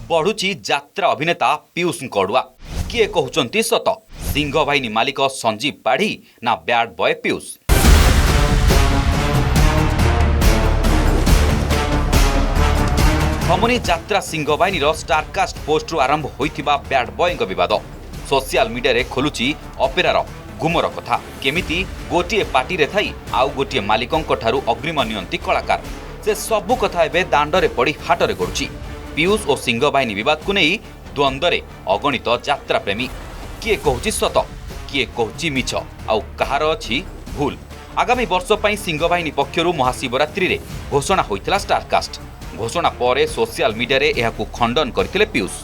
बढ़ुची यात्रा अभिनेता पीयूष कड़ुआ किए कहउचंती सत सिंह बाहिनी मालिक संजीव पाढ़ी ना बैड बॉय पीयूष। हमनी यात्रा सिंह बाहिनी स्टारकास्ट पोस्ट रु आरंभ होइथिबा बैड बॉय विवाद सोशल मीडिया रे खोलुची अपेरार गुमर कथा केमिति गोटे पार्टी रे थाई आउ गोटे मालिकंक ठारू अग्रिम नियंती कलाकार से सबु कथा एबे दांडरे पड़ी हाटरे गड़ुची। पीयूष और सिंह बाहिनी विवाद को नहीं द्वंद्वरे अगणित यात्रा प्रेमी किए कहूची सत किए कहूची मिछ आउ कहार अछि भूल। आगामी वर्ष पई सिंह बाहिनी पक्षरु महाशिवरात्रि रे घोषणा होइतिला स्टारकास्ट घोषणा पर सोशल मीडिया रे एहाकु खंडन करथिले पीयूष।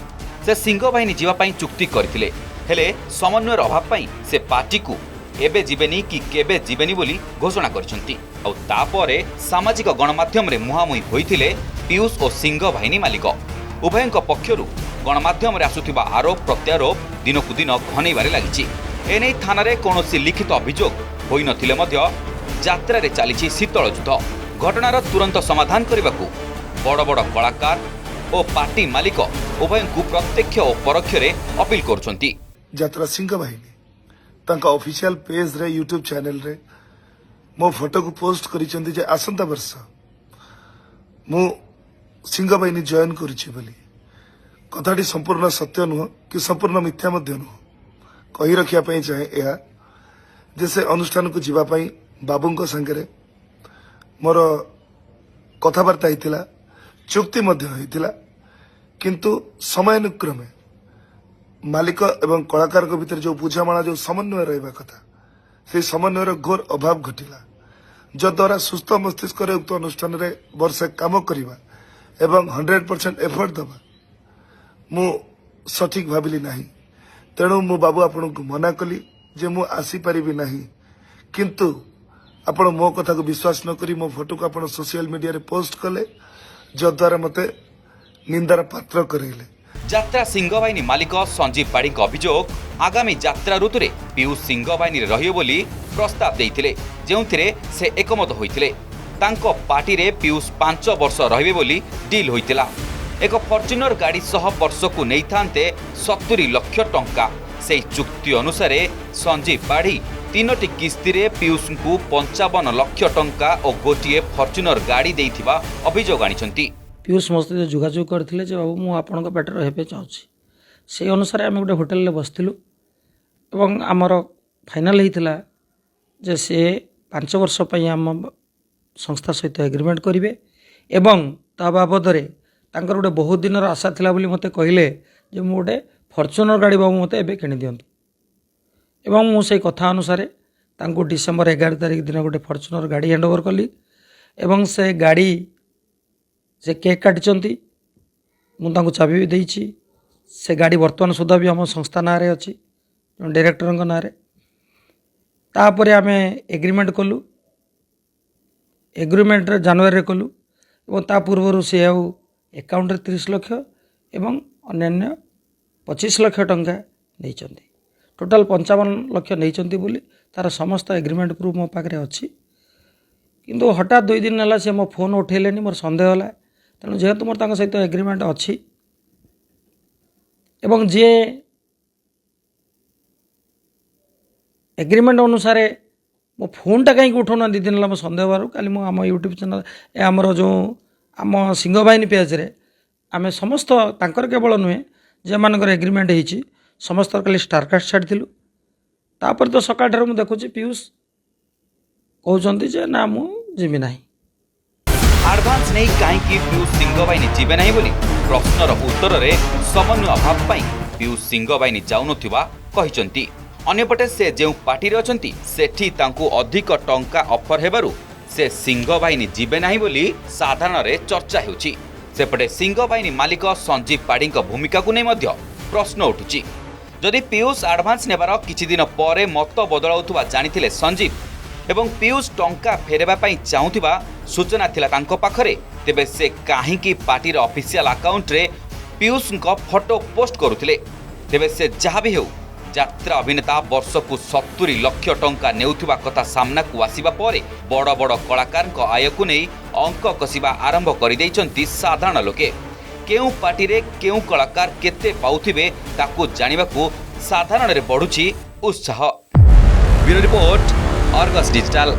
से सिंह बाहिनी जीवा पई चुक्ति करथिले हेले समन्वयर अभाव पई से पार्टी को एबे जीवेनी कि केबे जीवेनी बोली घोषणा करछंती। आउ तापरे सामाजिक गणमाध्यम रे मुहामुही होइथिले पीयूष और सिंह बाहिनी मालिक उभयंक पक्षरु गणमाध्यम रे आसुथिबा आरोप प्रत्यारोप दिनकु दिन घनैबारे लागिछि। एनै थाना रे कोनोसी लिखित अभियोग होई नथिले मध्य यात्रा रे चलीछि शीतल युद्ध। घटनार तुरंत समाधान करबाकू बड़ बड़ कलाकार और पार्टी मालिक उभयंकु प्रत्यक्ष और परोक्ष रे अपील करछंती। यात्रा सिंह बाहिनी तांका ऑफिशियल पेज रे यूट्यूब चैनल रे मो फोटो को पोस्ट करिसेंती जे आसंता वर्ष मु सिंह बाहिनी जॉइन करिछि बोली कथाटी संपूर्ण सत्य नुह कि संपूर्ण मिथ्या मध्य नुह कही रखिया पई चाहे एहा जैसे अनुष्ठान को जीवा पई बाबूंको संगे मोर कथाबार्ता हितिला चुक्ति मध्य हितिला किंतु समयानुक्रमे मालिक एवं कलाकार को भीतर जो बुझामणा जो समन्वय रहा कथा से समन्वयर घोर अभाव घटिला जद्वारा सुस्थ मस्तिष्क उक्त अनुष्ठान रे वर्षे काम करवा एवं 100% एफर्ट दबा मु सठिक भाविली नहीं। तेणु मु बाबू आपण को मना कली जे मु आसी परिबी नहीं किंतु आपण मो कथा को विश्वास न करी मो फोटो को आपण सोशल मीडिया रे पोस्ट कले जद्वारा मते निंदार पात्र करेले। यात्रा सिंह बाहिनी मालिक संजीव पाढ़ी अभियोग आगामी यात्रा ऋतु रे पीयूष सिंह बाहिनी रहियो बोली प्रस्ताव देइथिले जेउथिरे से एकमत होइथिले। तांको पार्टी रे पीयूष 5 वर्ष रहिबे बोली डील होइतिला। एक फॉर्च्यूनर गाड़ी सह वर्षकु नहीं थांते 70 लाख टंका से चुक्ति अनुसार संजीव पाढ़ी 3टी किस्ती रे पीयूष को 55 लाख टंका और गोटे फॉर्च्यूनर गाड़ी देइथिबा अभियोग आनिछंती। पीयूष मो सहित जोगाजोग करते बाबू मुझे आपण पेटर रही चाहूँगी से अनुसार आम गोटे होटेल बसलु और आमर फाइनाल होता जे से 5 वर्ष आम संस्था सहित एग्रीमेंट करेंगे एवं ता बाबद तांकर गोटे बहुत दिन आशा थिला बोली मते कहले जे मु गोटे फॉर्च्यूनर गाड़ी बाबू मते एबे किनि दियंतु एवं मु से कथा अनुसार तांको डिसेम्बर 11 तारिख दिन गोटे फॉर्च्यूनर गाड़ी हैंड ओवर कली एवं से गाड़ी से केक काटिचंती मुझे चाबी भी देइछि। से गाड़ी वर्तमान सुधा भी आम संस्था ना रे अच्छी डायरेक्टर ना रे तापर आम एग्रीमेंट कलु एग्रीमेंट जनवरी कलु और ता पूर्व से एकाउंट 30 लाख एवं अन्य 25 लाख टंका नहीं टोटाल 55 लाख नहीं बोली तार समस्त एग्रीमेंट प्रूफ मो पाखे अच्छी किंतु हठात 2 दिन है से मो फोन उठेलेनी मोर संदेह है तेणु जेहेतु मोर तांको सहित एग्रीमेंट अच्छी एवं जे एग्रीमेंट अनुसार मो फोनटा कहीं उठाऊना 2 दिन है मो संदेह बार काली मो आम यूट्यूब चैनल आमर जो आम सिंह बाहिनी पेज रे आम समस्त तांकर केवल नुहे जे मानकर एग्रीमेंट होती समस्त खाली स्टारकास्ट छाड़िलु तापर तो सकाळ मु देखुची पीयूष कहउचंती जे ना मु जीवी नाही। एडवांस नहीं कहीं पीयूष सिंह बाहिनी जीवे नहीं बोली प्रश्नर उत्तर रे समन्वय अभाव पाई पीयूष सिंह बाहिनी जाउनथिबा कहिसंती। अन्यपटे से जो पार्टी रे अछंती सेठी तांकु अधिक टंका ऑफर हेबारु से सिंह बाहिनी जीवे नहीं बोली साधारण रे चर्चा हेउची। सेपटे सिंह बाहिनी मालिक संजीव पाढ़ी भूमिका को नहीं मध्य प्रश्न उठुची। जदि पीयूष एडवांस नेबार किछि दिन परे मत बदलाउथुबा जानिथिले संजीव एवं पीयूष टंका फेरबा पई चाहुथिबा सूचना थिला तांको पाखरे तेबे से काहींकी पार्टीर ऑफिशियल अकाउंट रे पीयूष फोटो पोस्ट करुथिले। तेबे से जहा भी हेउ यात्रा अभिनेता वर्षकु 70 लाख टंका नेउथिबा कथा सामना को आसीबा परे बड़ बड़ कलाकार आय को नहीं अंक कसिबा आरंभ कर साधारण लोके। केउ पार्टी रे केउ कलाकार केते पाउथिबे ताकू जानिबाकू साधारण रे बढ़ुची उत्साह। Bureau report, Argus digital.